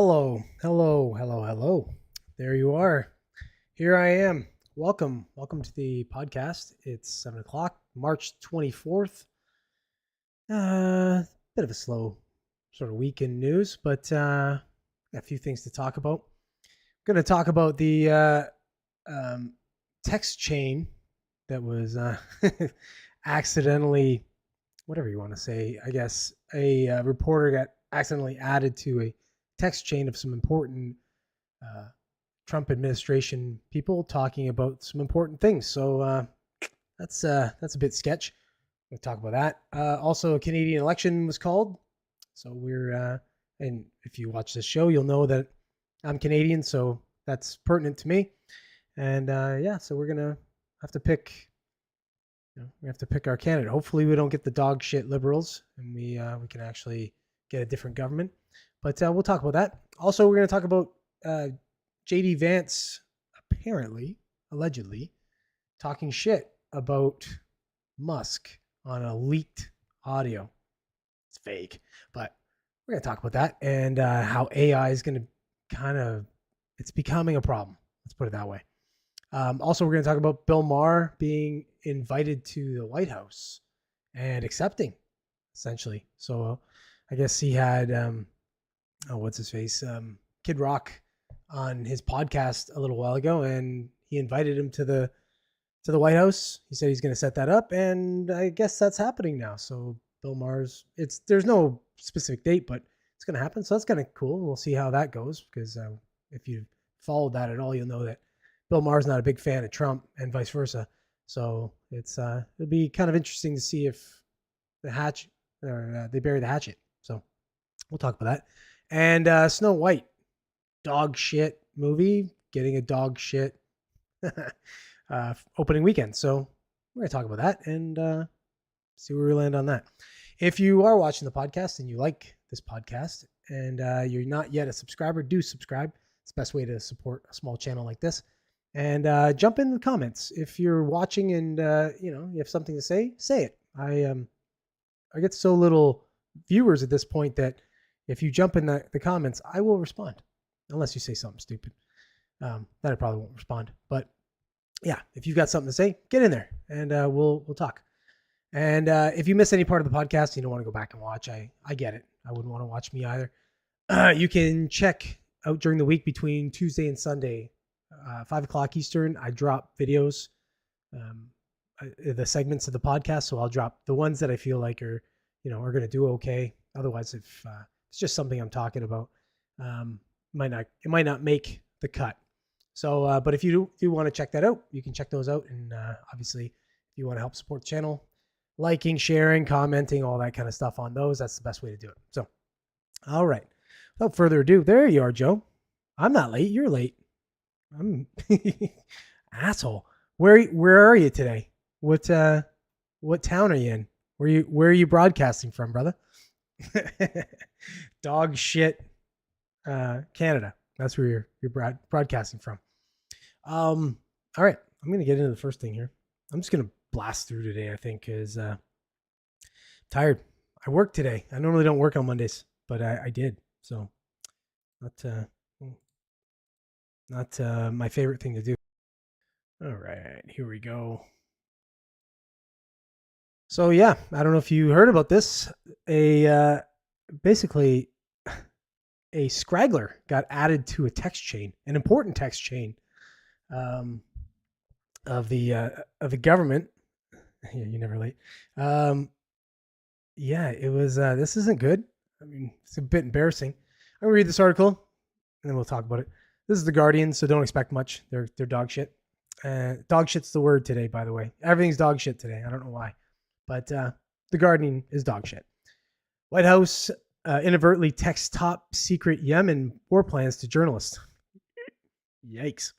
Hello, hello, hello, hello. There you are. Here I am. Welcome to the podcast. It's 7 o'clock, March 24th. Bit of a slow sort of week in news, but a few things to talk about. I'm going to talk about the um, text chain that was accidentally, whatever you want to say, I guess, a reporter got accidentally added to a text chain of some important uh, Trump administration people talking about some important things. So that's a bit sketch. We'll talk about that. Also, a Canadian election was called, so and if you watch this show, you'll know that I'm Canadian, so that's pertinent to me. And so we're gonna have to pick. We have to pick our candidate. Hopefully, we don't get the dog shit liberals, and we can actually get a different government. But we'll talk about that. Also, we're going to talk about JD Vance allegedly, talking shit about Musk on a leaked audio. It's fake, but we're going to talk about that and how AI is going to it's becoming a problem. Let's put it that way. Also, we're going to talk about Bill Maher being invited to the White House and accepting, essentially. So I guess he had, what's his face? Kid Rock on his podcast a little while ago, and he invited him to the White House. He said he's going to set that up, and I guess that's happening now. So Bill Maher's, there's no specific date, but it's going to happen. So that's kind of cool. We'll see how that goes, because if you've followed that at all, you'll know that Bill Maher's not a big fan of Trump and vice versa. So it'll be kind of interesting to see if they bury the hatchet. So we'll talk about that. And Snow White, dog shit movie, getting a dog shit opening weekend. So we're going to talk about that and see where we land on that. If you are watching the podcast and you like this podcast and you're not yet a subscriber, do subscribe. It's the best way to support a small channel like this. And jump in the comments. If you're watching and you have something to say it. I get so little viewers at this point that if you jump in the comments, I will respond. Unless you say something stupid. Then I probably won't respond. But yeah, if you've got something to say, get in there and we'll talk. And if you miss any part of the podcast, you don't want to go back and watch. I get it. I wouldn't want to watch me either. You can check out during the week between Tuesday and Sunday, 5 o'clock Eastern. I drop videos, the segments of the podcast. So I'll drop the ones that I feel like are going to do okay. Otherwise, if it's just something I'm talking about, it might not make the cut. So, but if you do want to check that out, you can check those out. And obviously, if you want to help support the channel, liking, sharing, commenting, all that kind of stuff on those, that's the best way to do it. So, all right. Without further ado, there you are, Joe. I'm not late. You're late. I'm asshole. Where are you today? What town are you in? Where are you broadcasting from, brother? Dog shit, Canada. That's where you're broadcasting from. All right. I'm gonna get into the first thing here. I'm just gonna blast through today. I think because tired. I worked today. I normally don't work on Mondays, but I did. So not my favorite thing to do. All right, here we go. So yeah, I don't know if you heard about this. Basically a scraggler got added to a text chain, an important text chain of the government. Yeah, you're never late. Yeah, it was. This isn't good. I mean, it's a bit embarrassing. I'm gonna read this article, and then we'll talk about it. This is The Guardian, so don't expect much. They're dog shit. Dog shit's the word today, by the way. Everything's dog shit today. I don't know why, but The Guardian is dog shit. White House inadvertently texts top secret Yemen war plans to journalists. Yikes.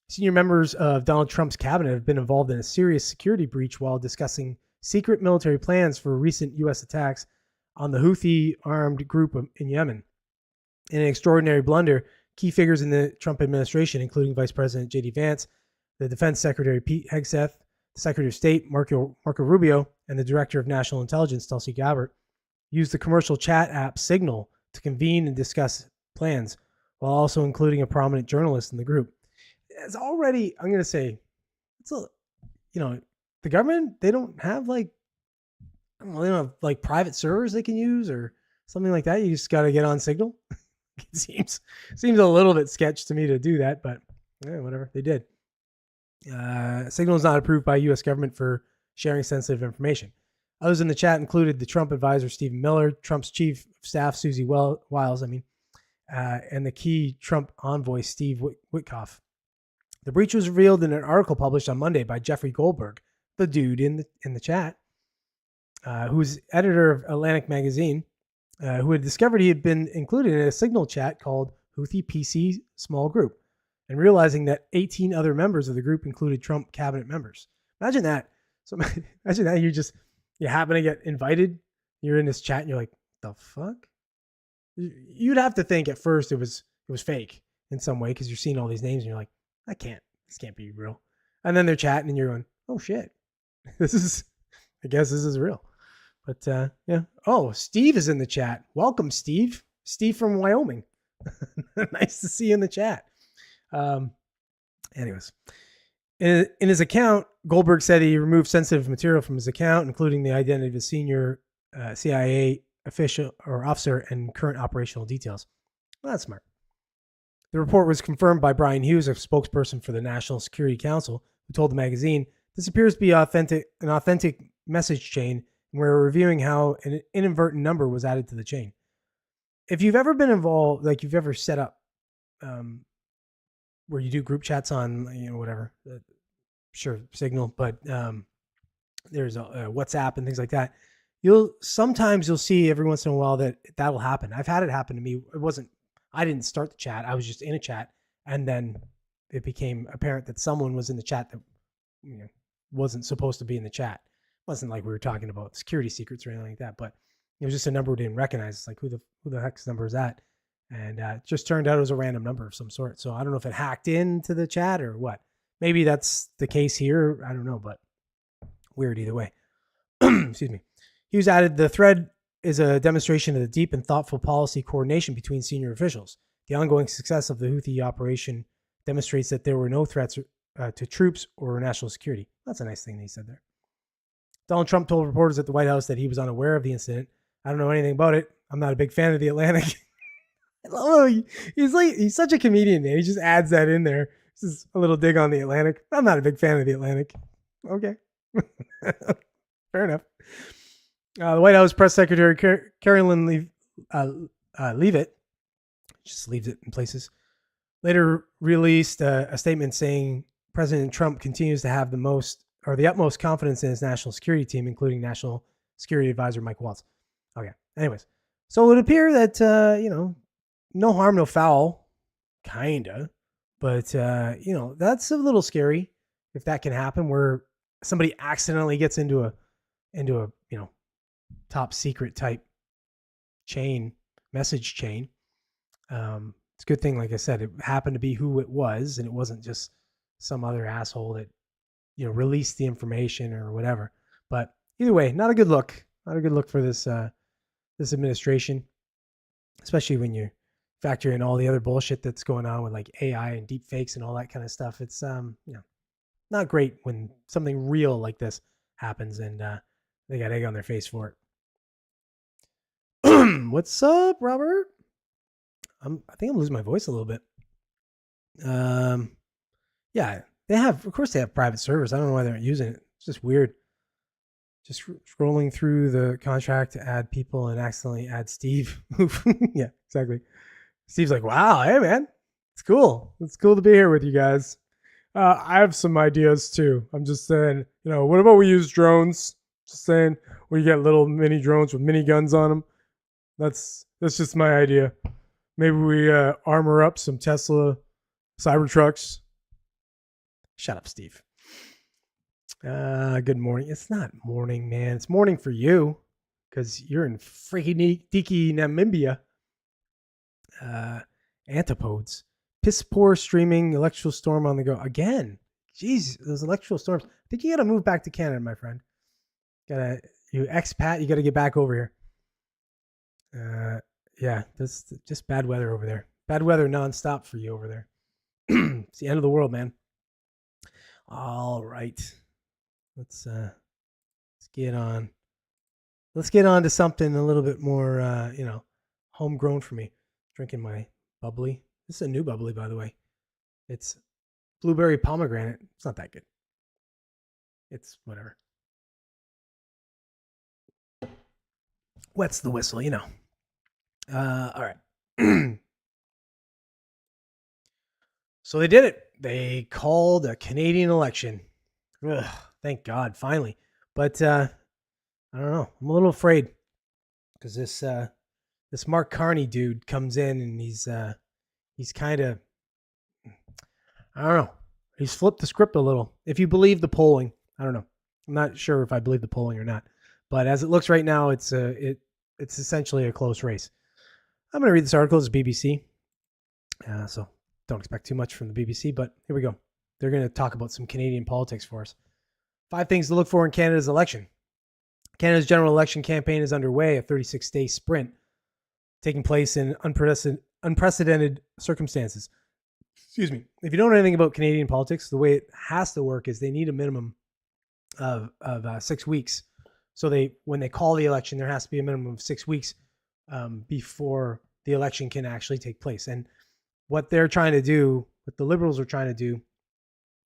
Senior members of Donald Trump's cabinet have been involved in a serious security breach while discussing secret military plans for recent U.S. attacks on the Houthi armed group in Yemen. In an extraordinary blunder, key figures in the Trump administration, including Vice President J.D. Vance, the Defense Secretary Pete Hegseth, the Secretary of State Marco Rubio, and the Director of National Intelligence Tulsi Gabbard, used the commercial chat app Signal to convene and discuss plans, while also including a prominent journalist in the group. It's already, I'm going to say, it's a, the government, they don't have like, I don't know, they don't have like private servers they can use or something like that. You just got to get on Signal. It seems a little bit sketch to me to do that, but whatever, they did. Signal is not approved by U.S. government for sharing sensitive information. Others in the chat included the Trump advisor, Stephen Miller, Trump's chief of staff, Susie Wiles, and the key Trump envoy, Steve Witkoff. The breach was revealed in an article published on Monday by Jeffrey Goldberg, the dude in the chat, who's editor of Atlantic Magazine, who had discovered he had been included in a Signal chat called Houthi PC Small Group, and realizing that 18 other members of the group included Trump cabinet members. Imagine that. So imagine that you happen to get invited, you're in this chat, and you're like, the fuck? You'd have to think at first it was fake in some way because you're seeing all these names and you're like, this can't be real. And then they're chatting and you're going, oh shit, I guess this is real. But yeah. Oh, Steve is in the chat. Welcome, Steve. Steve from Wyoming. Nice to see you in the chat. Anyways, in his account, Goldberg said he removed sensitive material from his account, including the identity of a senior CIA official or officer and current operational details. Well, that's smart. The report was confirmed by Brian Hughes, a spokesperson for the National Security Council, who told the magazine, "This appears to be an authentic message chain, and we're reviewing how an inadvertent number was added to the chain." If you've ever been involved, like you've ever set up where you do group chats on, whatever, sure, Signal, but there's a WhatsApp and things like that. Sometimes you'll see every once in a while that'll happen. I've had it happen to me. I didn't start the chat. I was just in a chat, and then it became apparent that someone was in the chat that wasn't supposed to be in the chat. It wasn't like we were talking about security secrets or anything like that, but it was just a number we didn't recognize. It's like, who the heck's number is that? And it just turned out it was a random number of some sort. So I don't know if it hacked into the chat or what. Maybe that's the case here. I don't know, but weird either way. Excuse me. Hughes added, the thread is a demonstration of the deep and thoughtful policy coordination between senior officials. The ongoing success of the Houthi operation demonstrates that there were no threats to troops or national security. That's a nice thing that he said there. Donald Trump told reporters at the White House that he was unaware of the incident. I don't know anything about it. I'm not a big fan of the Atlantic. Oh, he's such a comedian, man. He just adds that in there. This is a little dig on the Atlantic. I'm not a big fan of the Atlantic. Okay. Fair enough. The White House press secretary Carolyn Leavitt, just leaves it in places, later released a statement saying President Trump continues to have the utmost confidence in his national security team, including National Security Advisor Mike Waltz. Okay. Anyways, so it would appear that no harm, no foul, kinda, but that's a little scary if that can happen, where somebody accidentally gets into a top secret type message chain. It's a good thing, like I said, it happened to be who it was, and it wasn't just some other asshole that released the information or whatever. But either way, not a good look. Not a good look for this administration, especially when you factor in all the other bullshit that's going on with like AI and deep fakes and all that kind of stuff. It's not great when something real like this happens and they got egg on their face for it. What's up, Robert? I think I'm losing my voice a little bit. Yeah, of course they have private servers. I don't know why they aren't using it. It's just weird. Just scrolling through the contract to add people and accidentally add Steve. Yeah, exactly. Steve's like, wow, hey man, it's cool. It's cool to be here with you guys. I have some ideas too. I'm just saying, what about we use drones? Just saying, we get little mini drones with mini guns on them. That's just my idea. Maybe we armor up some Tesla Cybertrucks. Shut up, Steve. Good morning. It's not morning, man. It's morning for you because you're in freaking deaky Namibia. Antipodes. Piss poor streaming, electrical storm on the go. Again. Jeez, those electrical storms. I think you got to move back to Canada, my friend. You expat, you got to get back over here. Yeah, that's just bad weather over there. Bad weather nonstop for you over there. It's the end of the world, man. All right. Let's get on. Let's get on to something a little bit more homegrown for me. Drinking my bubbly. This is a new bubbly, by the way. It's blueberry pomegranate. It's not that good. It's whatever. Wets the whistle, all right. So they did it. They called a Canadian election. Ugh, thank God, finally. But I don't know. I'm a little afraid because this Mark Carney dude comes in and he's kind of, I don't know. He's flipped the script a little. If you believe the polling, I don't know. I'm not sure if I believe the polling or not. But as it looks right now, it's essentially a close race. I'm going to read this article. It's BBC. So don't expect too much from the BBC, but here we go. They're going to talk about some Canadian politics for us. 5 things to look for in Canada's election. Canada's general election campaign is underway, a 36-day sprint taking place in unprecedented circumstances. Excuse me. If you don't know anything about Canadian politics, the way it has to work is they need a minimum of 6 weeks. So when they call the election, there has to be a minimum of 6 weeks before the election can actually take place. And what they're trying to do, what the Liberals are trying to do,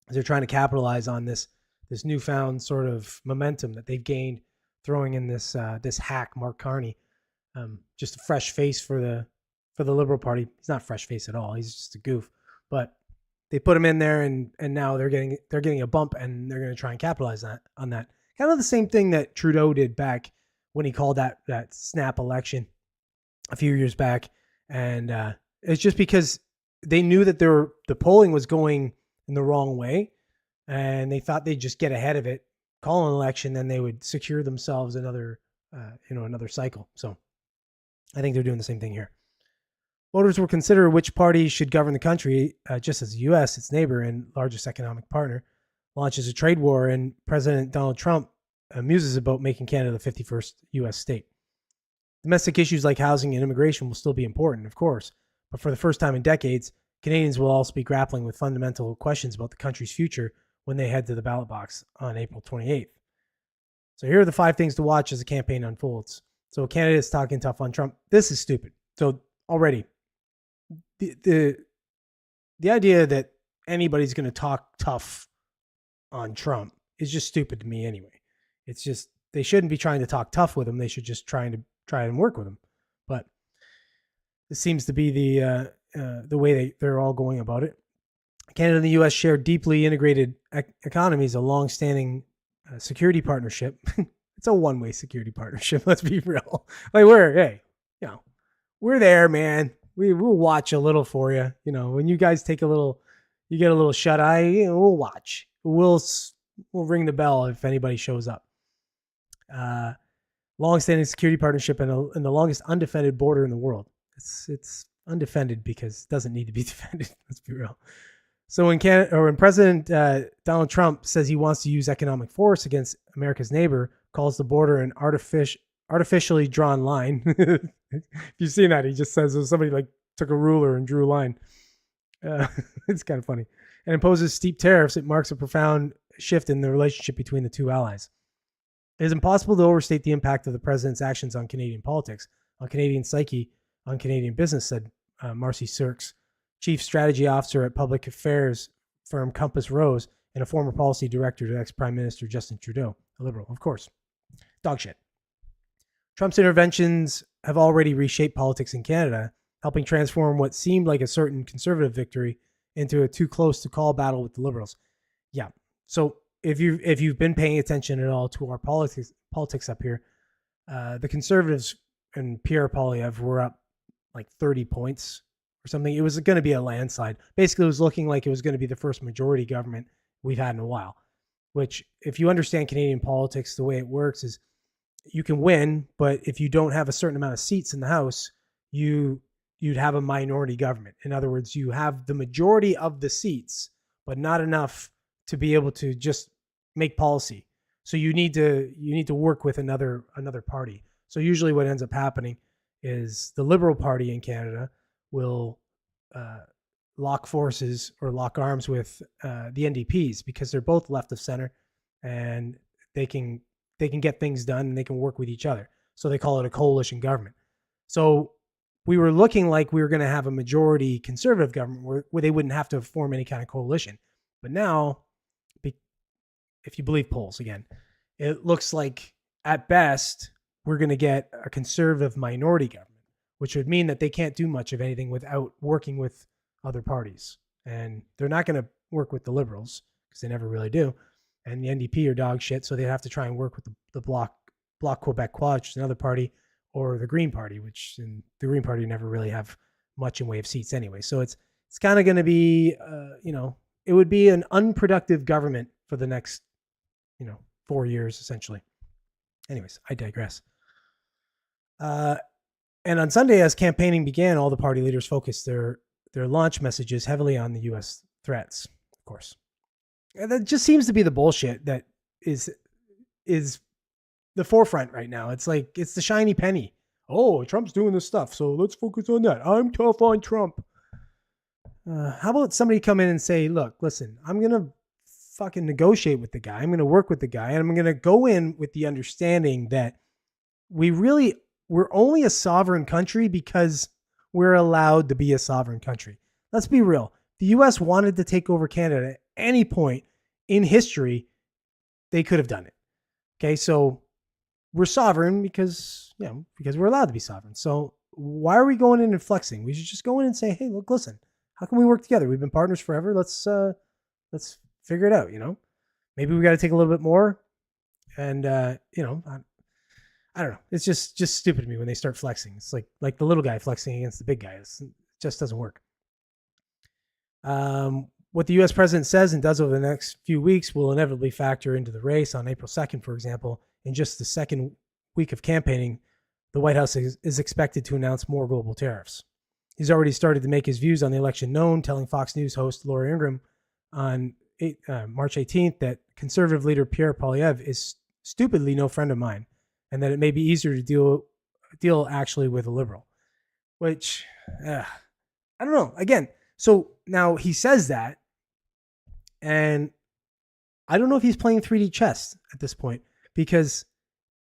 is they're trying to capitalize on this newfound sort of momentum that they've gained, throwing in this hack Mark Carney, just a fresh face for the Liberal Party. He's not fresh face at all. He's just a goof. But they put him in there, and now they're getting a bump, and they're going to try and capitalize on that. Kind of the same thing that Trudeau did back when he called that snap election a few years back, and it's just because they knew that the polling was going in the wrong way, and they thought they'd just get ahead of it, call an election, then they would secure themselves another cycle. So I think they're doing the same thing here. Voters will consider which party should govern the country, just as the U.S., its neighbor and largest economic partner, launches a trade war, and President Donald Trump muses about making Canada the 51st U.S. state. Domestic issues like housing and immigration will still be important, of course, but for the first time in decades, Canadians will also be grappling with fundamental questions about the country's future when they head to the ballot box on April 28th. So here are the 5 things to watch as the campaign unfolds. So candidates talking tough on Trump. This is stupid. So already, the idea that anybody's going to talk tough on Trump is just stupid to me anyway. It's just, they shouldn't be trying to talk tough with him. They should just try and work with him. But this seems to be the way they're all going about it. Canada and the U.S. share deeply integrated economies, a long-standing security partnership. It's a one-way security partnership. Let's be real. Like we're there, man. We'll watch a little for you. When you guys you get a little shut eye. We'll watch. We'll ring the bell if anybody shows up. Long-standing security partnership and the longest undefended border in the world. It's undefended because it doesn't need to be defended. Let's be real. So when President Donald Trump says he wants to use economic force against America's neighbor, calls the border an artificially drawn line. If you've seen that, he just says somebody took a ruler and drew a line. It's kind of funny. And imposes steep tariffs. It marks a profound shift in the relationship between the two allies. It is impossible to overstate the impact of the president's actions on Canadian politics, on Canadian psyche, on Canadian business, said Marcy Surks, Chief Strategy Officer at Public Affairs firm Compass Rose and a former policy director to ex-Prime Minister Justin Trudeau, a Liberal, of course. Dog shit. Trump's interventions have already reshaped politics in Canada, helping transform what seemed like a certain Conservative victory into a too-close-to-call battle with the Liberals. Yeah, so if you've been paying attention at all to our politics up here, the Conservatives and Pierre Poilievre were up like 30 points or something. It was going to be a landslide. Basically, it was looking like it was going to be the first majority government we've had in a while, which if you understand Canadian politics, the way it works is you can win, but if you don't have a certain amount of seats in the House, you'd have a minority government. In other words, you have the majority of the seats, but not enough to be able to just make policy. So you need to work with another party. So usually what ends up happening is the Liberal Party in Canada will lock forces or lock arms with the NDPs because they're both left of center, and they can get things done and they can work with each other. So they call it a coalition government. So we were looking like we were going to have a majority conservative government where they wouldn't have to form any kind of coalition. But now, if you believe polls again, it looks like at best we're going to get a conservative minority government, which would mean that they can't do much of anything without working with other parties. And they're not going to work with the Liberals because they never really do. And the NDP are dog shit, so they have to try and work with the Bloc Québécois, which is another party, or the Green Party, which in the Green Party never really have much in way of seats anyway. So it's kind of going to be, it would be an unproductive government for the next, 4 years essentially. Anyways, I digress. And on Sunday, as campaigning began, all the party leaders focused their launch messages heavily on the U.S. threats, of course. And that just seems to be the bullshit that is the forefront right now. It's like, it's the shiny penny. Oh, Trump's doing this stuff, so let's focus on that. I'm tough on Trump. How about somebody come in and say, look, listen, I'm going to fucking negotiate with the guy. I'm going to work with the guy, and I'm going to go in with the understanding that we're only a sovereign country because we're allowed to be a sovereign country. Let's be real. The U.S. wanted to take over Canada at any point in history. They could have done it. Okay, so we're sovereign because we're allowed to be sovereign. So why are we going in and flexing? We should just go in and say, hey, look, listen, how can we work together? We've been partners forever. Let's figure it out. Maybe we got to take a little bit more. And I don't know. It's just stupid to me when they start flexing. It's like the little guy flexing against the big guy. It just doesn't work. What the U.S. president says and does over the next few weeks will inevitably factor into the race. On April 2nd, for example, in just the second week of campaigning, the White House is expected to announce more global tariffs. He's already started to make his views on the election known, telling Fox News host Laura Ingraham on March 18th that conservative leader Pierre Poilievre is stupidly no friend of mine, and that it may be easier to deal actually with a liberal, which I don't know. Again, so now he says that, and I don't know if he's playing 3D chess at this point, because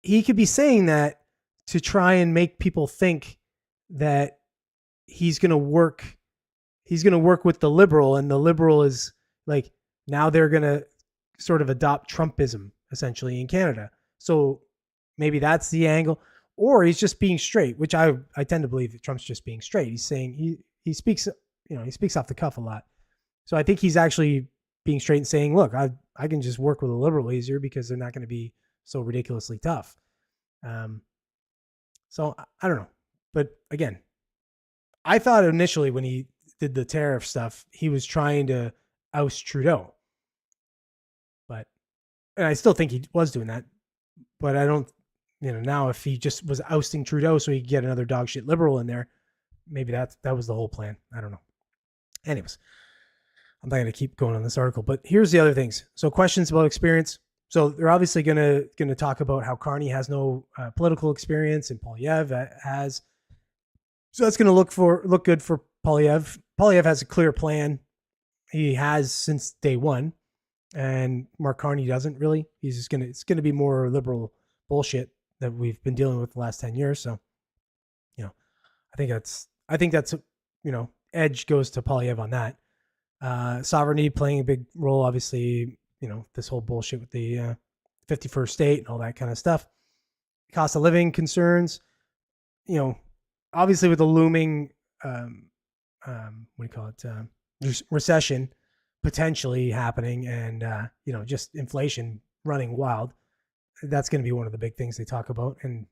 he could be saying that to try and make people think that he's going to work with the liberal, and the liberal is like, now they're going to sort of adopt Trumpism essentially in Canada. So maybe that's the angle, or he's just being straight, which I tend to believe that Trump's just being straight. He's saying he speaks off the cuff a lot. So I think he's actually being straight and saying, look, I can just work with a liberal easier because they're not going to be so ridiculously tough. So I don't know. But again, I thought initially when he did the tariff stuff, he was trying to oust Trudeau. And I still think he was doing that. But I don't, now if he just was ousting Trudeau so he could get another dog shit liberal in there, maybe that was the whole plan. I don't know. Anyways, I'm not going to keep going on this article, but here's the other things. So questions about experience. So they're obviously going to talk about how Carney has no political experience and Poilievre has. So that's going to look good for Poilievre. Poilievre has a clear plan. He has since day one, and Mark Carney doesn't really. It's going to be more liberal bullshit that we've been dealing with the last 10 years. So, I think that's edge goes to Poilievre on that. Sovereignty playing a big role, obviously. This whole bullshit with the 51st state and all that kind of stuff. Cost of living concerns, obviously with the looming, recession potentially happening, and, just inflation running wild. That's going to be one of the big things they talk about. And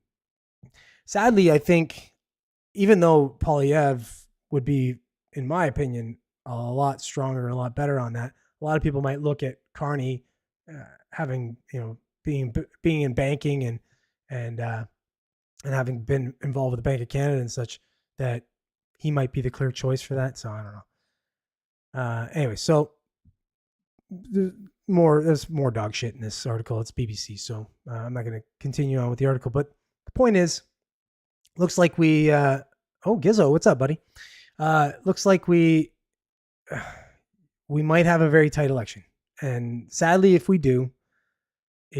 sadly, I think even though Poilievre would be, in my opinion, a lot stronger and a lot better on that, a lot of people might look at Carney having, being in banking and having been involved with the Bank of Canada and such, that he might be the clear choice for that. So I don't know. Anyway, so there's more dog shit in this article. It's BBC, so I'm not going to continue on with the article. But the point is, looks like we, oh, Gizzo, what's up, buddy? Looks like we might have a very tight election. And sadly, if we do,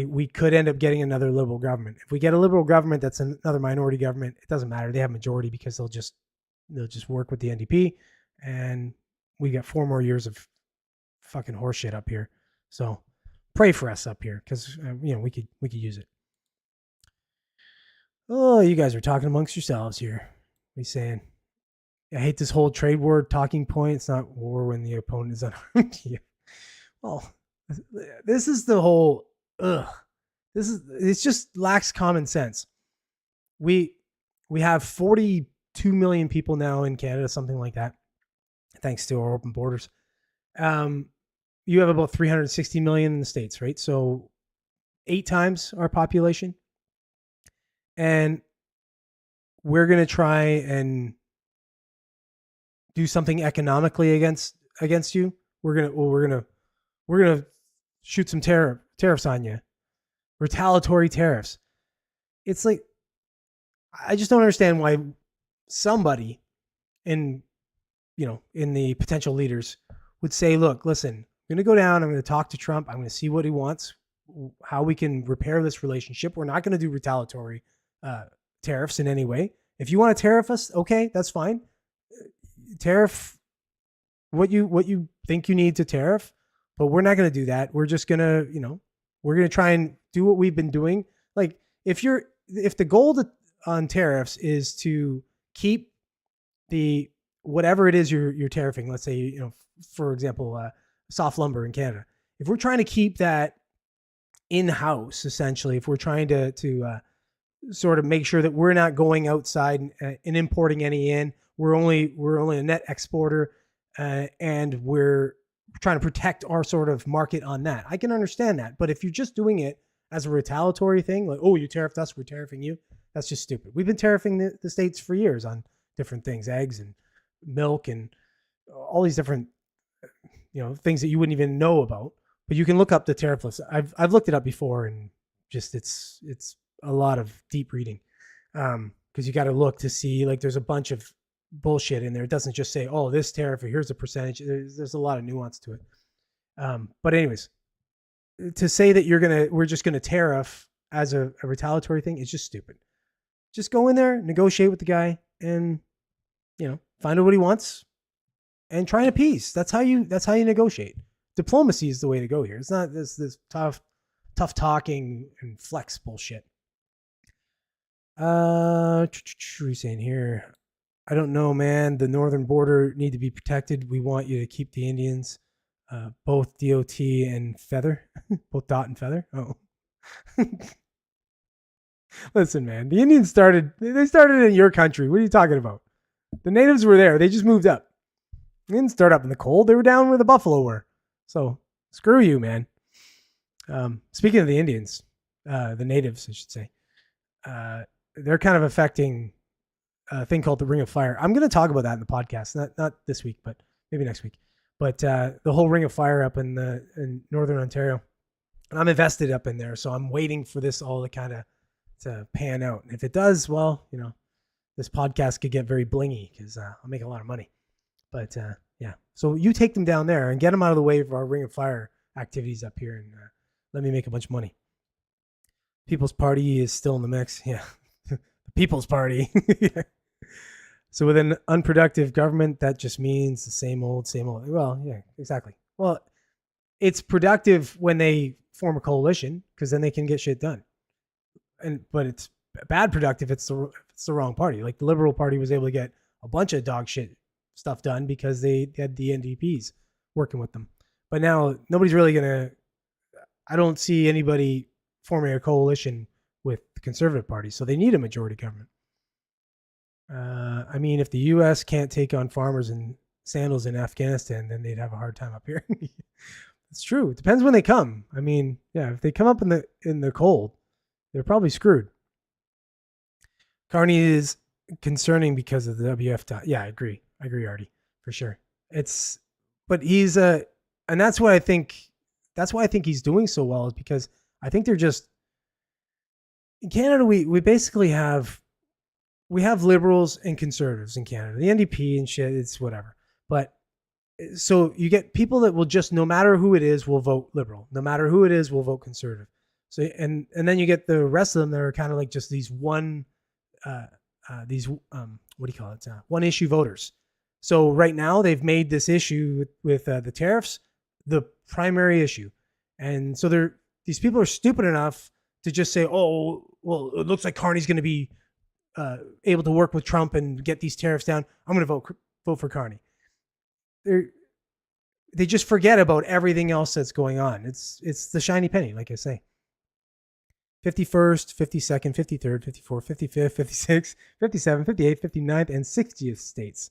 we could end up getting another liberal government. If we get a liberal government that's another minority government, it doesn't matter. They have majority because they'll just work with the NDP, and we got 4 more years of fucking horseshit up here. So pray for us up here because we could use it. Oh, you guys are talking amongst yourselves here. What are you saying? I hate this whole trade war talking point. It's not war when the opponent is unarmed. Yeah. Well, this is the whole. It just lacks common sense. We have 42 million people now in Canada, something like that, thanks to our open borders. You have about 360 million in the States, right? So 8 times our population. And we're going to try and do something economically against you. We're going to shoot some tariffs on you. Retaliatory tariffs. It's like, I just don't understand why somebody in the potential leaders would say, look, listen, I'm going to go down. I'm going to talk to Trump. I'm going to see what he wants, how we can repair this relationship. We're not going to do retaliatory tariffs in any way. If you want to tariff us, okay, that's fine. Tariff what you think you need to tariff, but we're not going to do that. We're just going to, we're going to try and do what we've been doing. Like if the goal on tariffs is to keep the whatever it is you're tariffing, let's say, for example, soft lumber in Canada. If we're trying to keep that in-house, essentially, if we're trying to sort of make sure that we're not going outside and importing any in, we're only a net exporter, and we're trying to protect our sort of market on that. I can understand that. But if you're just doing it as a retaliatory thing, like, oh, you tariffed us, we're tariffing you, that's just stupid. We've been tariffing the States for years on different things, eggs and milk and all these different, things that you wouldn't even know about. But you can look up the tariff list. I've looked it up before, and just it's a lot of deep reading, because you got to look to see, like, there's a bunch of bullshit in there. It doesn't just say, oh, this tariff, or here's a percentage. There's a lot of nuance to it. But anyways, to say that we're just gonna tariff as a retaliatory thing is just stupid. Just go in there, negotiate with the guy, and find out what he wants, and try and appease. That's how you negotiate. Diplomacy is the way to go here. It's not this tough talking and flex bullshit. What are you saying here? I don't know, man. The northern border need to be protected. We want you to keep the Indians, both DOT and Feather, both Dot and Feather. Oh, listen, man. The Indians started in your country. What are you talking about? The natives were there. They just moved up. They didn't start up in the cold. They were down where the buffalo were. So screw you, man. Speaking of the Indians, the natives, I should say, they're kind of affecting a thing called the Ring of Fire. I'm going to talk about that in the podcast, not this week, but maybe next week. But the whole Ring of Fire up in Northern Ontario, and I'm invested up in there, so I'm waiting for this all to pan out. And if it does, well, this podcast could get very blingy because I'll make a lot of money. But yeah, so you take them down there and get them out of the way of our Ring of Fire activities up here, and let me make a bunch of money. People's Party is still in the mix. Yeah, the People's Party. So with an unproductive government, that just means the same old, same old. Well, yeah, exactly. Well, it's productive when they form a coalition because then they can get shit done. But it's bad productive. It's the wrong party. Like the Liberal Party was able to get a bunch of dog shit stuff done because they had the NDPs working with them. But now nobody's really I don't see anybody forming a coalition with the Conservative Party. So they need a majority government. I mean, if the U.S. can't take on farmers in sandals in Afghanistan, then they'd have a hard time up here. It's true. It depends when they come. I mean, yeah, if they come up in the cold, they're probably screwed. Carney is concerning because of the WF. Yeah, I agree, Artie, for sure. But he's and that's what I think. That's why I think he's doing so well, is because I think they're just in Canada. We basically have we have liberals and conservatives in Canada. The NDP and shit, it's whatever. But so you get people that will just, no matter who it is, will vote liberal. No matter who it is, will vote conservative. So and then you get the rest of them that are kind of like just these what do you call it? One issue voters. So right now they've made this issue with the tariffs the primary issue, and so these people are stupid enough to just say, "Oh, well, it looks like Carney's going to be able to work with Trump and get these tariffs down. I'm going to vote for Carney." They just forget about everything else that's going on. It's the shiny penny, like I say. 51st, 52nd, 53rd, 54th, 55th, 56th, 57th, 58th, 59th, and 60th states.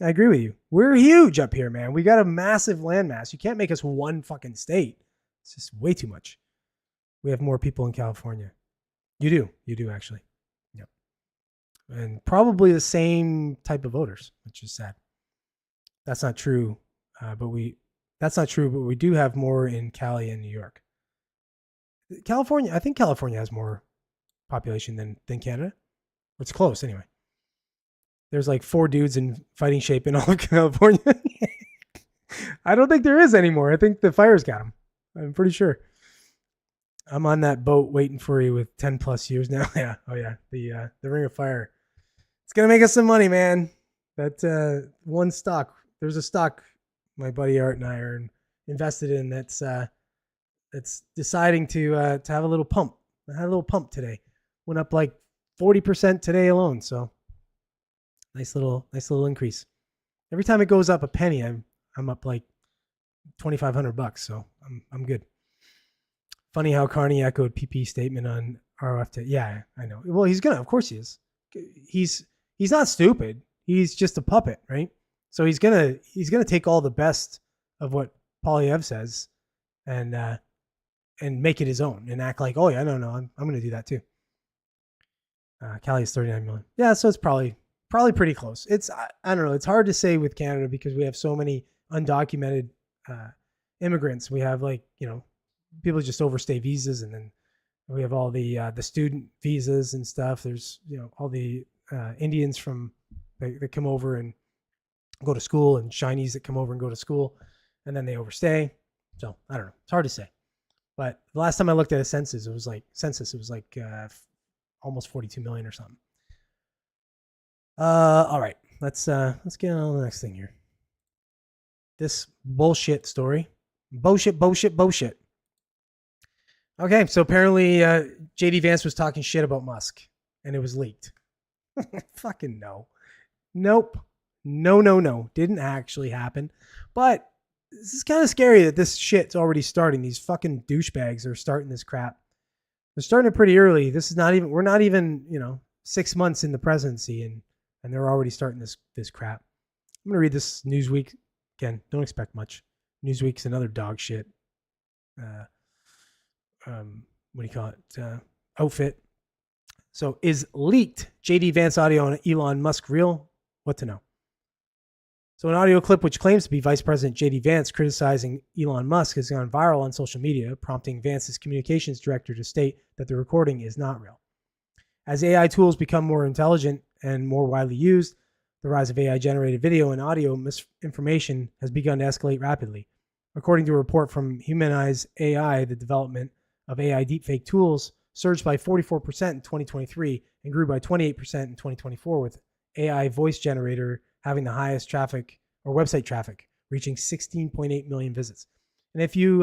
I agree with you. We're huge up here, man. We got a massive landmass. You can't make us one fucking state. It's just way too much. We have more people in California. You do. You do, actually. Yep. And probably the same type of voters, which is sad. That's not true. But we do have more in Cali and New York. California, I think California has more population than Canada. It's close anyway. There's like 4 dudes in fighting shape in all of California. I don't think there is anymore. I think the fire's got them. I'm pretty sure. I'm on that boat waiting for you with 10 plus years now. Yeah. Oh yeah. The Ring of Fire. It's going to make us some money, man. That one stock. There's a stock my buddy Art and I are invested in that's deciding to have a little pump. I had a little pump today. Went up like 40% today alone. So nice little increase. Every time it goes up a penny, I'm up like $2,500. So I'm good. Funny how Carney echoed PP statement on ROF. Yeah, I know. Well, of course he is. He's not stupid. He's just a puppet, right? So he's gonna take all the best of what Polyev says and make it his own and act like, oh yeah, no, I'm gonna do that too. Cali is 39 million. Yeah, so it's probably pretty close. It's I don't know. It's hard to say with Canada because we have so many undocumented immigrants. We have people just overstay visas, and then we have all the student visas and stuff. There's all the Indians from that come over and go to school, and Chinese that come over and go to school, and then they overstay. So I don't know. It's hard to say. But the last time I looked at a census, it was like almost 42 million or something. All right, let's get on to the next thing here. This bullshit story. Bullshit. Okay, so apparently JD Vance was talking shit about Musk, and it was leaked. Fucking no. Nope. No. Didn't actually happen. But this is kind of scary that this shit's already starting. These fucking douchebags are starting this crap. They're starting it pretty early. We're not even 6 months in the presidency, and they're already starting this crap. I'm gonna read this Newsweek again. Don't expect much. Newsweek's another dog shit. What do you call it? Outfit. So is leaked JD Vance audio on Elon Musk real? What to know? So an audio clip which claims to be Vice President JD Vance criticizing Elon Musk has gone viral on social media, prompting Vance's communications director to state that the recording is not real. As AI tools become more intelligent and more widely used, the rise of AI-generated video and audio misinformation has begun to escalate rapidly. According to a report from Humanize AI, the development of AI deepfake tools surged by 44% in 2023 and grew by 28% in 2024, with AI voice generator having the highest traffic or website traffic, reaching 16.8 million visits. And if you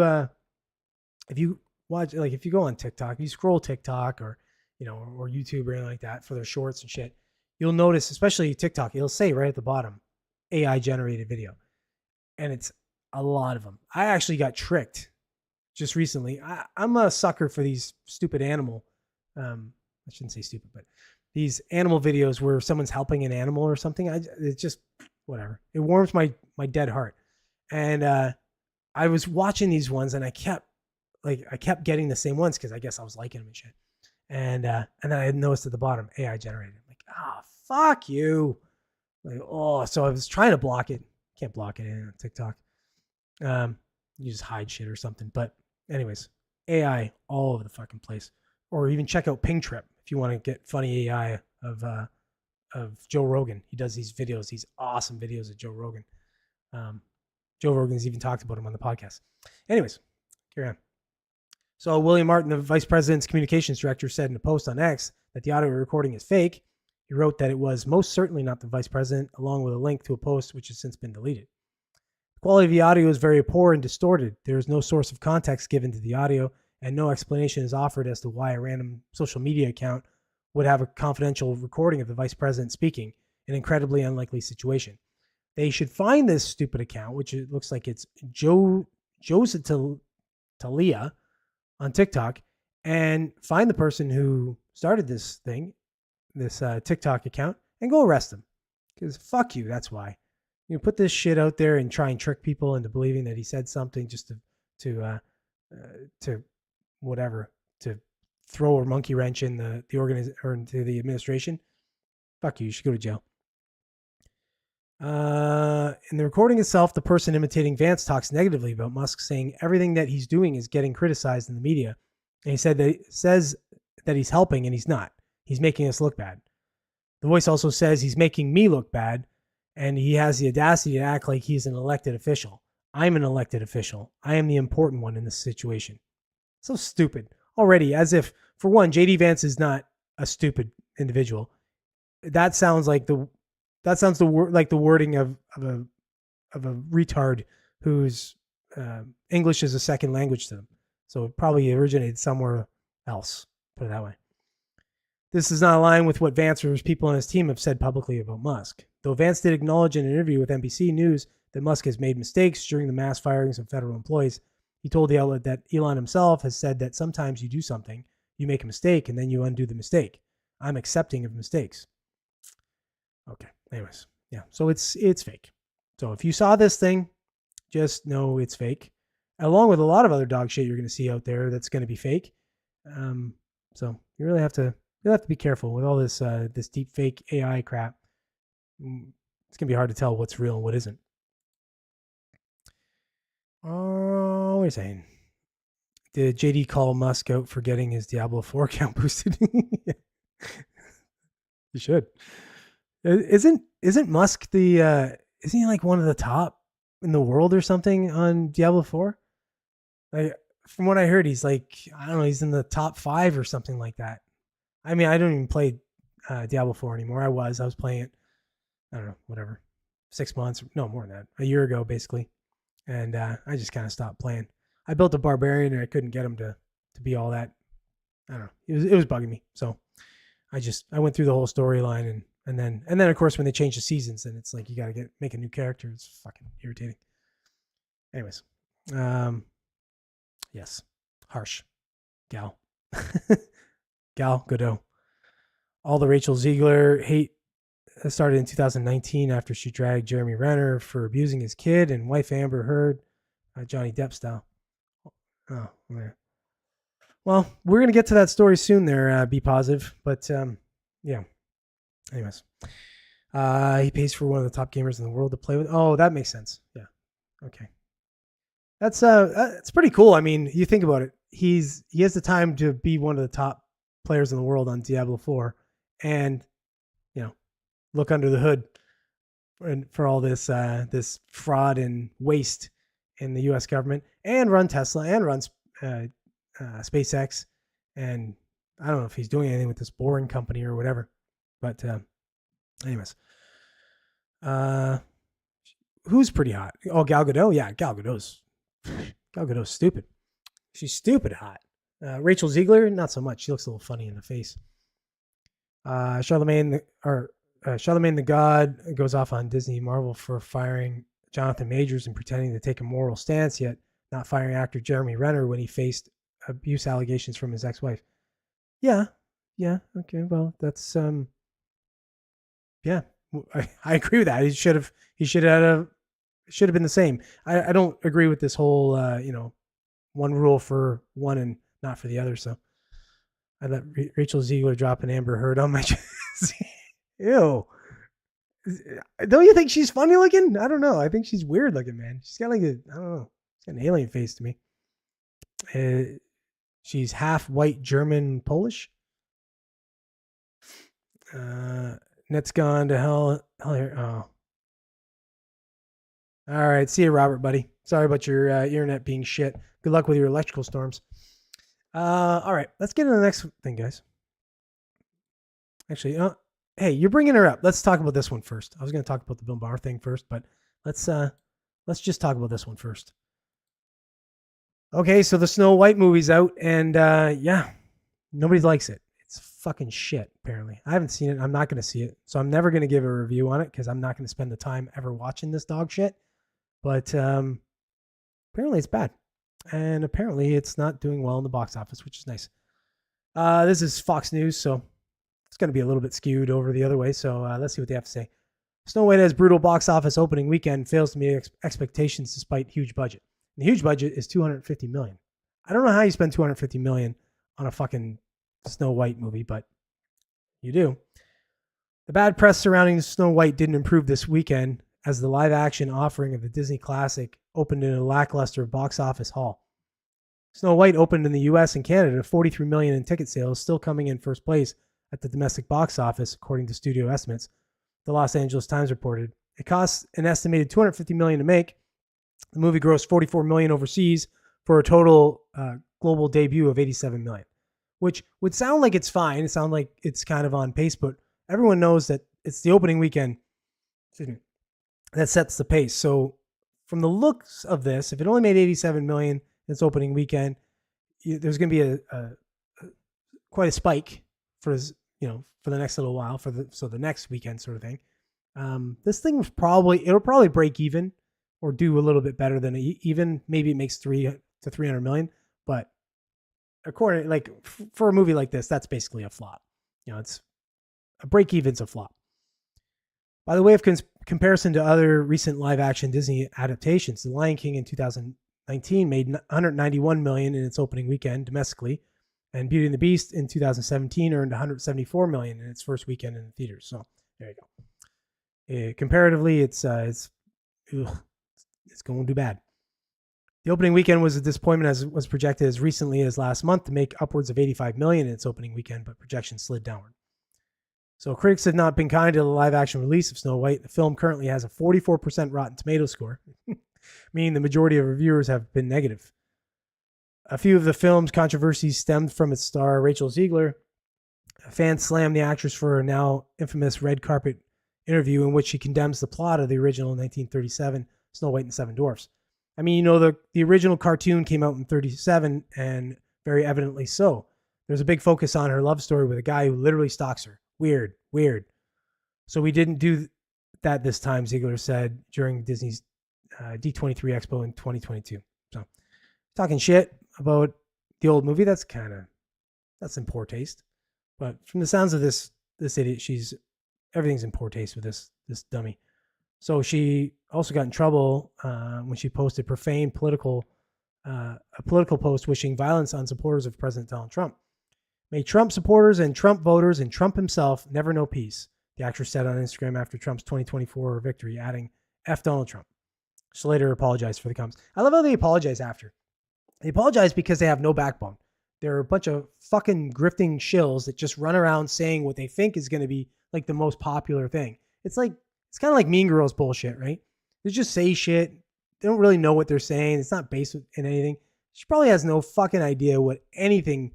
watch, like if you go on TikTok, you scroll TikTok or YouTube or anything like that for their shorts and shit, you'll notice, especially TikTok, it'll say right at the bottom, AI generated video. And it's a lot of them. I actually got tricked just recently. I'm a sucker for these stupid animal, I shouldn't say stupid, but these animal videos where someone's helping an animal or something. It's just whatever. It warms my dead heart. And I was watching these ones, and I kept getting the same ones because I guess I was liking them and shit. And then I had noticed at the bottom, AI generated. I'm like, fuck you. So I was trying to block it. Can't block it on TikTok. You just hide shit or something. But anyways, AI all over the fucking place. Or even check out Ping Trip if you want to get funny AI of Joe Rogan. He does these videos, these awesome videos of Joe Rogan. Joe Rogan's even talked about him on the podcast. Anyways, carry on. So William Martin, the vice president's communications director, said in a post on X that the audio recording is fake. He wrote that it was most certainly not the vice president, along with a link to a post which has since been deleted. The quality of the audio is very poor and distorted. There is no source of context given to the audio, and no explanation is offered as to why a random social media account would have a confidential recording of the vice president speaking, an incredibly unlikely situation. They should find this stupid account, which it looks like it's Joseph Talia on TikTok, and find the person who started this thing, this TikTok account, and go arrest them. Because fuck you, that's why. You put this shit out there and try and trick people into believing that he said something just to whatever, to throw a monkey wrench in the or into the administration. Fuck you should go to jail. In the recording itself, the person imitating Vance talks negatively about Musk, saying everything that he's doing is getting criticized in the media. And he says that he's helping, and he's not. He's making us look bad. The voice also says he's making me look bad, and he has the audacity to act like he's an elected official. I'm an elected official. I am the important one in this situation. So stupid. Already, as if, for one, JD Vance is not a stupid individual. That sounds like the wording of a retard whose English is a second language to them. So it probably originated somewhere else. Put it that way. This does not align with what Vance or his people on his team have said publicly about Musk. Though Vance did acknowledge in an interview with NBC News that Musk has made mistakes during the mass firings of federal employees, he told the outlet that Elon himself has said that sometimes you do something, you make a mistake, and then you undo the mistake. I'm accepting of mistakes. Okay. Anyways, yeah. So it's fake. So if you saw this thing, just know it's fake, along with a lot of other dog shit you're going to see out there that's going to be fake. So you really have to be careful with all this this deep fake AI crap. It's going to be hard to tell what's real and what isn't. Oh, wait a second. Did JD call Musk out for getting his Diablo 4 account boosted? You should. Isn't Musk isn't he like one of the top in the world or something on Diablo 4? Like, from what I heard, he's like, I don't know, he's in the top 5 or something like that. I mean, I don't even play Diablo 4 anymore. I was playing it, I don't know, whatever, 6 months, no, more than that, a year ago, basically. And I just kind of stopped playing. I built a barbarian and I couldn't get him to be all that. I don't know. It was bugging me. So I went through the whole storyline and then of course when they change the seasons, then it's like you got to make a new character. It's fucking irritating. Anyways, yes, harsh, Gal, Gal Godot. All the Rachel Ziegler hate started in 2019 after she dragged Jeremy Renner for abusing his kid and wife Amber Heard, Johnny Depp style. Oh, man. Well, we're going to get to that story soon there, Be Positive. But, yeah. Anyways. He pays for one of the top gamers in the world to play with. Oh, that makes sense. Yeah. Okay. That's pretty cool. I mean, you think about it. He has the time to be one of the top players in the world on Diablo 4 and, look under the hood for all this this fraud and waste in the U.S. government, and run Tesla and run SpaceX, and I don't know if he's doing anything with this boring company or whatever. But anyways, who's pretty hot? Oh, Gal Gadot. Yeah, Gal Gadot's stupid. She's stupid hot. Rachel Ziegler, not so much. She looks a little funny in the face. Charlemagne the God goes off on Disney Marvel for firing Jonathan Majors and pretending to take a moral stance, yet not firing actor Jeremy Renner when he faced abuse allegations from his ex-wife. Yeah. Okay. Well, that's yeah. I agree with that. He should have been the same. I don't agree with this whole one rule for one and not for the other. So I let Rachel Ziegler drop an Amber Heard on my chest. Ew. Don't you think she's funny looking? I don't know. I think she's weird looking, man. She's got like I don't know. She's got an alien face to me. She's half white, German, Polish. Net's gone to hell. Hell here. Oh. All right. See you, Robert, buddy. Sorry about your internet being shit. Good luck with your electrical storms. All right. Let's get into the next thing, guys. Actually, hey, you're bringing her up. Let's talk about this one first. I was going to talk about the Bill Maher thing first, but let's just talk about this one first. Okay, so the Snow White movie's out, and yeah, nobody likes it. It's fucking shit, apparently. I haven't seen it. I'm not going to see it. So I'm never going to give a review on it because I'm not going to spend the time ever watching this dog shit. But apparently it's bad. And apparently it's not doing well in the box office, which is nice. This is Fox News, so it's going to be a little bit skewed over the other way. So let's see what they have to say. Snow White has brutal box office opening weekend, fails to meet expectations despite huge budget. And the huge budget is $250 million. I don't know how you spend $250 million on a fucking Snow White movie, but you do. The bad press surrounding Snow White didn't improve this weekend as the live-action offering of the Disney classic opened in a lackluster box office haul. Snow White opened in the U.S. and Canada, $43 million in ticket sales, still coming in first place at the domestic box office, according to studio estimates. The Los Angeles Times reported it costs an estimated $250 million to make. The movie grossed $44 million overseas for a total global debut of $87 million, which would sound like it's fine. It sounds like it's kind of on pace, but everyone knows that it's the opening weekend that sets the pace. So from the looks of this, if it only made $87 million in its opening weekend, there's going to be quite a spike for the next little while the next weekend sort of thing. This thing it'll probably break even or do a little bit better than even. Maybe it makes $300 to $300 million, but according for a movie like this, that's basically a flop. It's a break even's a flop. By the way of comparison to other recent live action Disney adaptations, The Lion King in 2019 made $191 million in its opening weekend domestically, and Beauty and the Beast in 2017 earned $174 million in its first weekend in the theaters. So there you go. Comparatively, it's going to do bad. The opening weekend was a disappointment, as was projected as recently as last month to make upwards of $85 million in its opening weekend, but projections slid downward. So critics have not been kind to the live-action release of Snow White. The film currently has a 44% Rotten Tomatoes score, meaning the majority of reviewers have been negative. A few of the film's controversies stemmed from its star, Rachel Ziegler. Fans slammed the actress for her now infamous red carpet interview in which she condemns the plot of the original 1937 Snow White and the Seven Dwarfs. I mean, the original cartoon came out in 1937, and very evidently so. There's a big focus on her love story with a guy who literally stalks her. Weird. So we didn't do that this time, Ziegler said during Disney's D23 Expo in 2022. So talking shit about the old movie, that's in poor taste. But from the sounds of this idiot, everything's in poor taste with this dummy. So she also got in trouble when she posted a political post wishing violence on supporters of President Donald Trump. May Trump supporters and Trump voters and Trump himself never know peace, the actress said on Instagram after Trump's 2024 victory, adding, F Donald Trump. She later apologized for the comments. I love how they apologize after. They apologize because they have no backbone. They're a bunch of fucking grifting shills that just run around saying what they think is going to be like the most popular thing. It's kind of like Mean Girls bullshit, right? They just say shit. They don't really know what they're saying. It's not based in anything. She probably has no fucking idea what anything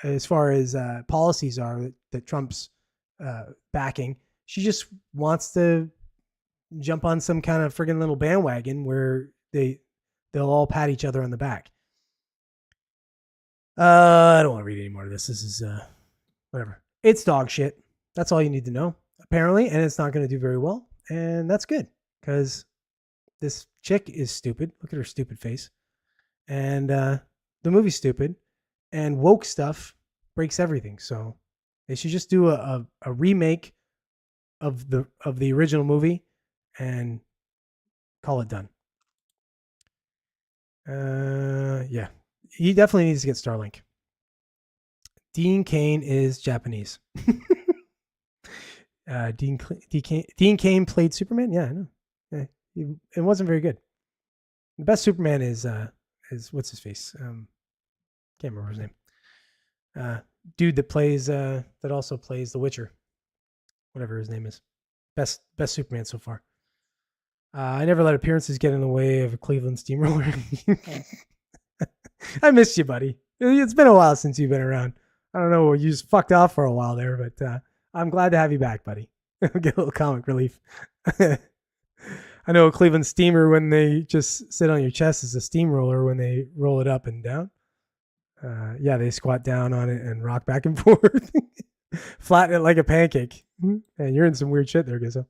as far as policies are that Trump's backing. She just wants to jump on some kind of friggin' little bandwagon where they'll all pat each other on the back. I don't want to read any more of this. This is whatever. It's dog shit. That's all you need to know, apparently, and it's not going to do very well, and that's good because this chick is stupid. Look at her stupid face, and the movie's stupid. And woke stuff breaks everything. So they should just do a remake of the original movie and call it done. Yeah, he definitely needs to get Starlink. Dean Cain is Japanese. Dean Cain played Superman. Yeah, I know. Yeah, it wasn't very good. The best Superman is what's his face? Can't remember his name. Dude that also plays The Witcher. whatever his name is. Best Superman so far. I never let appearances get in the way of a Cleveland steamroller. I missed you, buddy. It's been a while since you've been around. I don't know, you just fucked off for a while there, but I'm glad to have you back, buddy. Get a little comic relief. I know a Cleveland steamer, when they just sit on your chest, is a steamroller when they roll it up and down. Yeah, they squat down on it and rock back and forth. Flatten it like a pancake. And you're in some weird shit there, Gizzo.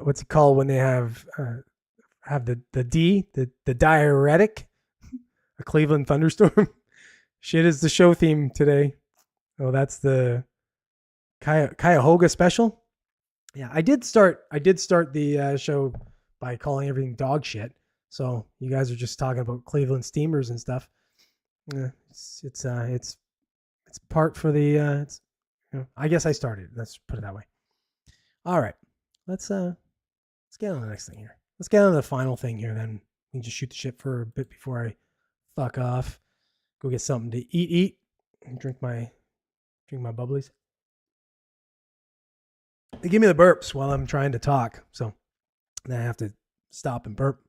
What's it called when they have the diuretic? A Cleveland thunderstorm. Shit is the show theme today. Oh, that's the Cuyahoga special. Yeah, I did start the show by calling everything dog shit. So you guys are just talking about Cleveland steamers and stuff. It's part for the. I guess I started. Let's put it that way. All right, let's get on the next thing here. Let's get on to the final thing here. Then we can just shoot the shit for a bit before I fuck off. Go get something to eat, and drink my bubblies. They give me the burps while I'm trying to talk, so then I have to stop and burp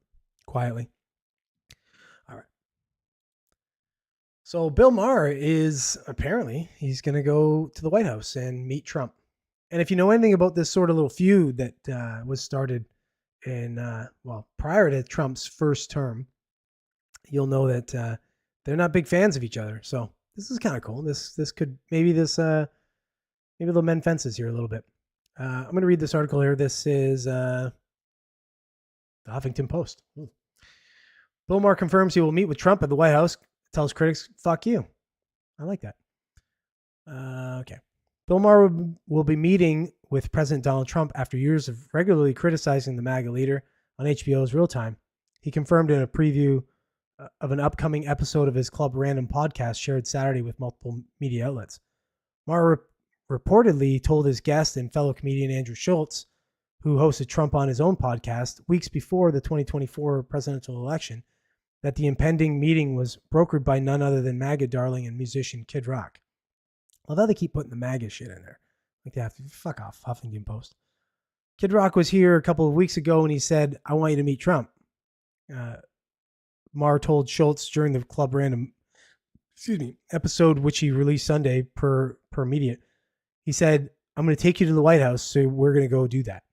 quietly. All right. So Bill Maher is apparently he's going to go to the White House and meet Trump. And if you know anything about this sort of little feud that was started in prior to Trump's first term, you'll know that they're not big fans of each other. So this is kind of cool. This could maybe they'll mend fences here a little bit. I'm going to read this article here. This is the Huffington Post. Bill Maher confirms he will meet with Trump at the White House. Tells critics, "Fuck you." I like that. Okay. Bill Maher will be meeting with President Donald Trump after years of regularly criticizing the MAGA leader on HBO's Real Time. He confirmed in a preview of an upcoming episode of his Club Random podcast shared Saturday with multiple media outlets. Maher reportedly told his guest and fellow comedian Andrew Schultz, who hosted Trump on his own podcast weeks before the 2024 presidential election, that the impending meeting was brokered by none other than MAGA darling and musician Kid Rock. Although they keep putting the MAGA shit in there. Like they have to fuck off, Huffington Post. Kid Rock was here a couple of weeks ago and he said, "I want you to meet Trump." Maher told Schultz during the Club Random episode, which he released Sunday per media. He said, "I'm going to take you to the White House, so we're going to go do that."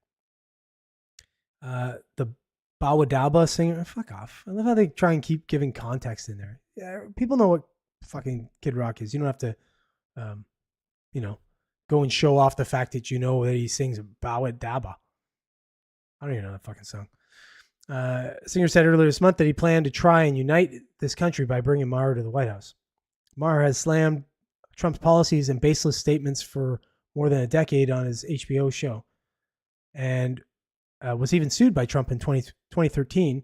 The Bawadaba singer, fuck off. I love how they try and keep giving context in there. Yeah, people know what fucking Kid Rock is. You don't have to, go and show off the fact that you know that he sings Bawadaba. I don't even know that fucking song. Singer said earlier this month that he planned to try and unite this country by bringing Maher to the White House. Maher has slammed Trump's policies and baseless statements for more than a decade on his HBO show, and was even sued by Trump in 2013,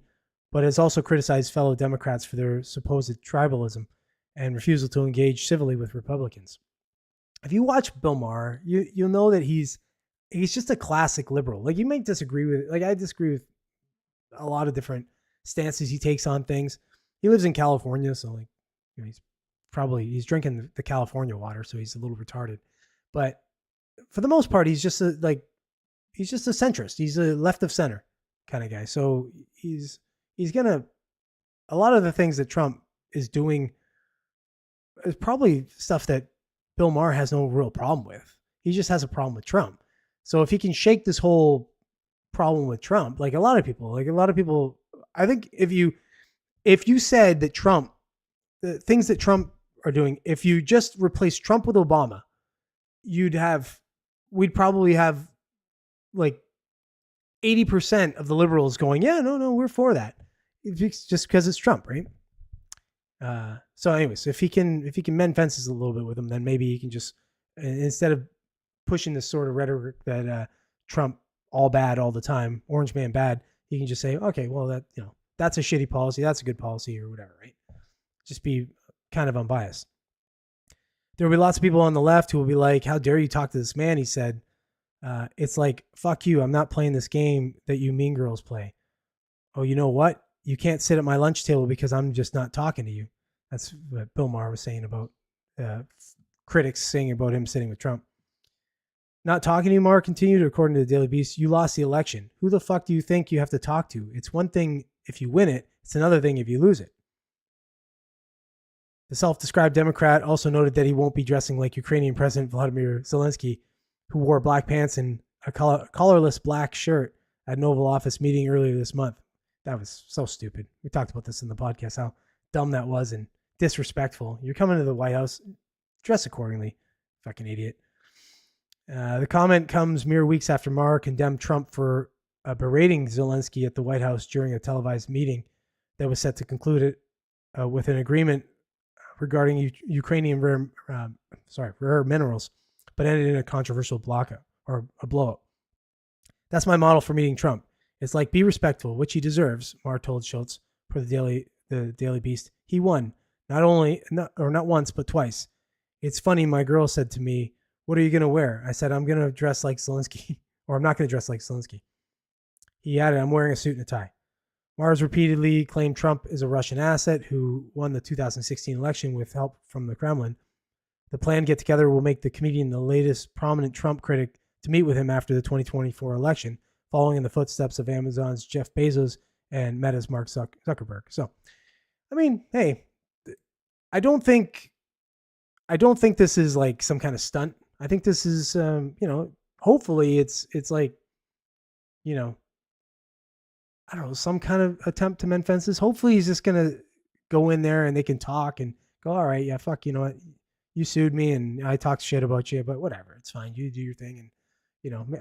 but has also criticized fellow Democrats for their supposed tribalism and refusal to engage civilly with Republicans. If you watch Bill Maher, you'll know that he's just a classic liberal. Like, you might disagree with, like, I disagree with a lot of different stances he takes on things. He lives in California, so like, he's drinking the California water, so he's a little retarded. But for the most part, he's just a centrist. He's a left of center kind of guy. So he's gonna, a lot of the things that Trump is doing is probably stuff that Bill Maher has no real problem with. He just has a problem with Trump. So if he can shake this whole problem with Trump, like a lot of people, I think if you said that Trump, the things that Trump are doing, if you just replace Trump with Obama, we'd probably have like 80% of the liberals going, yeah, no, we're for that. It's just because it's Trump, right? So anyways, if he can mend fences a little bit with him, then maybe he can just, instead of pushing this sort of rhetoric that Trump all bad all the time, orange man bad, he can just say, okay, well, that's a shitty policy, that's a good policy, or whatever, right? Just be kind of unbiased. There will be lots of people on the left who will be like, how dare you talk to this man? He said, it's like, fuck you, I'm not playing this game that you mean girls play. Oh, you know what? You can't sit at my lunch table because I'm just not talking to you. That's what Bill Maher was saying about critics saying about him sitting with Trump. Not talking to you, Mark continued, according to the Daily Beast. You lost the election. Who the fuck do you think you have to talk to? It's one thing if you win it. It's another thing if you lose it. The self-described Democrat also noted that he won't be dressing like Ukrainian President Vladimir Zelensky, who wore black pants and a collarless black shirt at an Oval Office meeting earlier this month. That was so stupid. We talked about this in the podcast, how dumb that was and disrespectful. You're coming to the White House, dress accordingly, fucking idiot. The comment comes mere weeks after Maher condemned Trump for berating Zelensky at the White House during a televised meeting that was set to conclude it with an agreement regarding Ukrainian rare minerals, but ended in a controversial a blowout. That's my model for meeting Trump. It's like, be respectful, which he deserves, Maher told Schultz for the Daily Beast. He won, not once, but twice. It's funny, my girl said to me, what are you going to wear? I said, I'm going to dress like Zelensky, or I'm not going to dress like Zelensky. He added, I'm wearing a suit and a tie. Mars repeatedly claimed Trump is a Russian asset who won the 2016 election with help from the Kremlin. The planned get-together will make the comedian the latest prominent Trump critic to meet with him after the 2024 election, following in the footsteps of Amazon's Jeff Bezos and Meta's Mark Zuckerberg. So, I mean, hey, I don't think this is like some kind of stunt. I think this is, hopefully it's like, I don't know, some kind of attempt to mend fences. Hopefully he's just going to go in there and they can talk and go, all right, yeah, fuck, you know what? You sued me and I talked shit about you, but whatever. It's fine. You do your thing. And,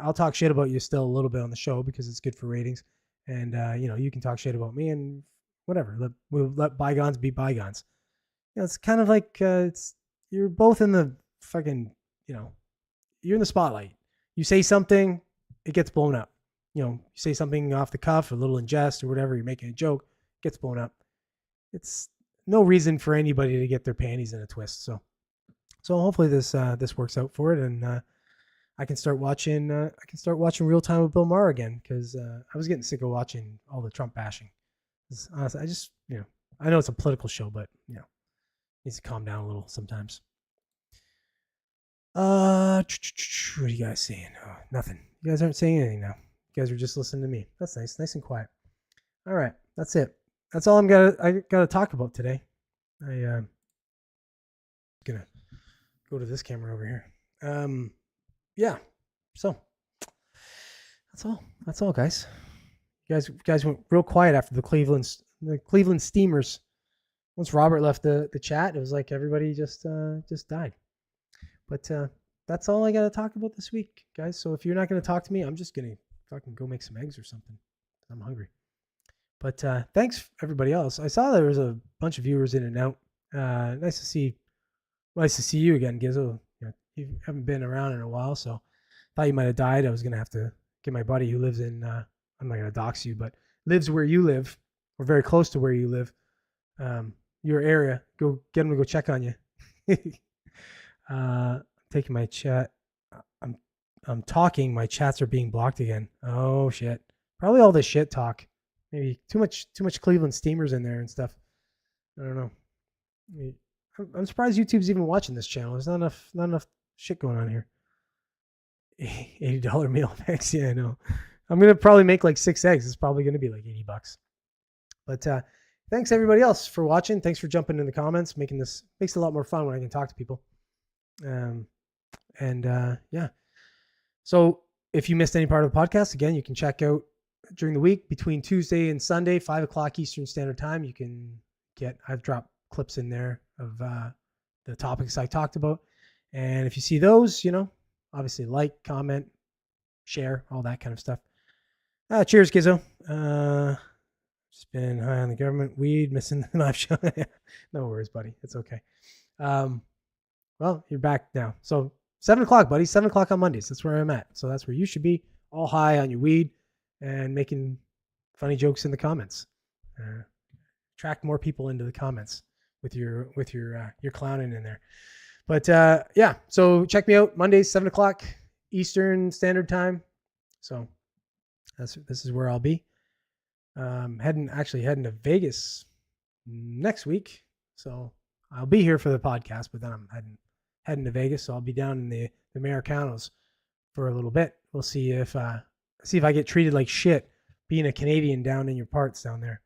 I'll talk shit about you still a little bit on the show because it's good for ratings. And, you can talk shit about me and whatever. We'll let bygones be bygones. It's kind of like you're both in the fucking, you're in the spotlight. You say something, it gets blown up. You say something off the cuff, a little in jest or whatever, you're making a joke, gets blown up. It's no reason for anybody to get their panties in a twist. So hopefully this works out for it, and I can start watching Real Time with Bill Maher again, because I was getting sick of watching all the Trump bashing. Honestly, I just I know it's a political show, but needs to calm down a little sometimes. What are you guys saying? Oh, nothing. You guys aren't saying anything now. You guys are just listening to me. That's nice and quiet. All right, that's it. That's all I gotta talk about today. I'm gonna go to this camera over here. Yeah. So that's all, guys. You guys went real quiet after the Cleveland Steamers. Once Robert left the chat, it was like everybody just died. But that's all I got to talk about this week, guys. So if you're not going to talk to me, I'm just going to fucking go make some eggs or something. I'm hungry. But thanks, everybody else. I saw there was a bunch of viewers in and out. Nice to see you again, Gizzo. You haven't been around in a while, so thought you might have died. I was going to have to get my buddy who lives in, I'm not going to dox you, but lives where you live, or very close to where you live, your area. Go get him to go check on you. Taking my chat. I'm talking. My chats are being blocked again. Oh shit! Probably all this shit talk. Maybe too much Cleveland Steamers in there and stuff. I don't know. I'm surprised YouTube's even watching this channel. There's not enough shit going on here. $80 meal packs. Yeah, I know. I'm gonna probably make like 6 eggs. It's probably gonna be like $80. But thanks everybody else for watching. Thanks for jumping in the comments. Makes it a lot more fun when I can talk to people. Yeah. So if you missed any part of the podcast, again, you can check out during the week between Tuesday and Sunday, 5:00 Eastern Standard Time. You can I've dropped clips in there of the topics I talked about. And if you see those, obviously like, comment, share, all that kind of stuff. Cheers, Gizzo. Just been high on the government weed, missing the live show. No worries, buddy. It's okay. Well, you're back now. So 7:00, buddy. 7:00 on Mondays. That's where I'm at. So that's where you should be, all high on your weed and making funny jokes in the comments. Attract more people into the comments with your clowning in there. But yeah, so check me out Mondays, 7:00 Eastern Standard Time. So this is where I'll be. Heading to Vegas next week. So I'll be here for the podcast, but then I'm heading to Vegas. So I'll be down in the Americanos for a little bit. We'll see if I get treated like shit being a Canadian down in your parts down there.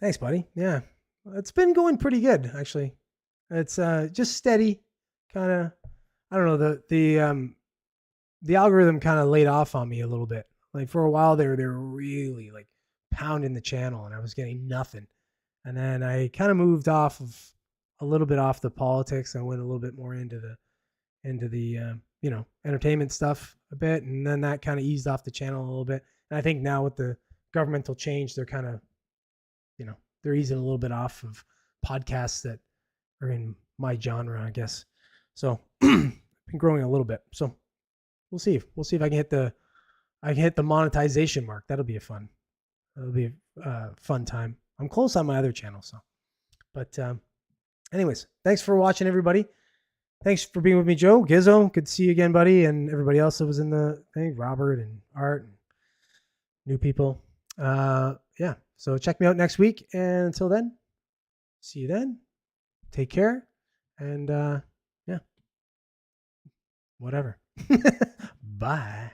Thanks, buddy. Yeah, it's been going pretty good actually. It's just steady, kind of. I don't know, the algorithm kind of laid off on me a little bit. Like for a while they were really like pounding the channel, and I was getting nothing. And then I kind of moved off of a little bit off the politics. I went a little bit more into the entertainment stuff a bit, and then that kind of eased off the channel a little bit. And I think now with the governmental change, they're kind of they're easing a little bit off of podcasts that are in my genre, I guess. So been growing a little bit. So we'll see. We'll see if I can hit the monetization mark. That'll be that'll be a fun time. I'm close on my other channel, so. But anyways, thanks for watching, everybody. Thanks for being with me, Joe. Gizzo, good to see you again, buddy, and everybody else that was in the thing, Robert and Art and new people. Yeah, so check me out next week, and until then, see you then. Take care, and yeah, whatever. Bye.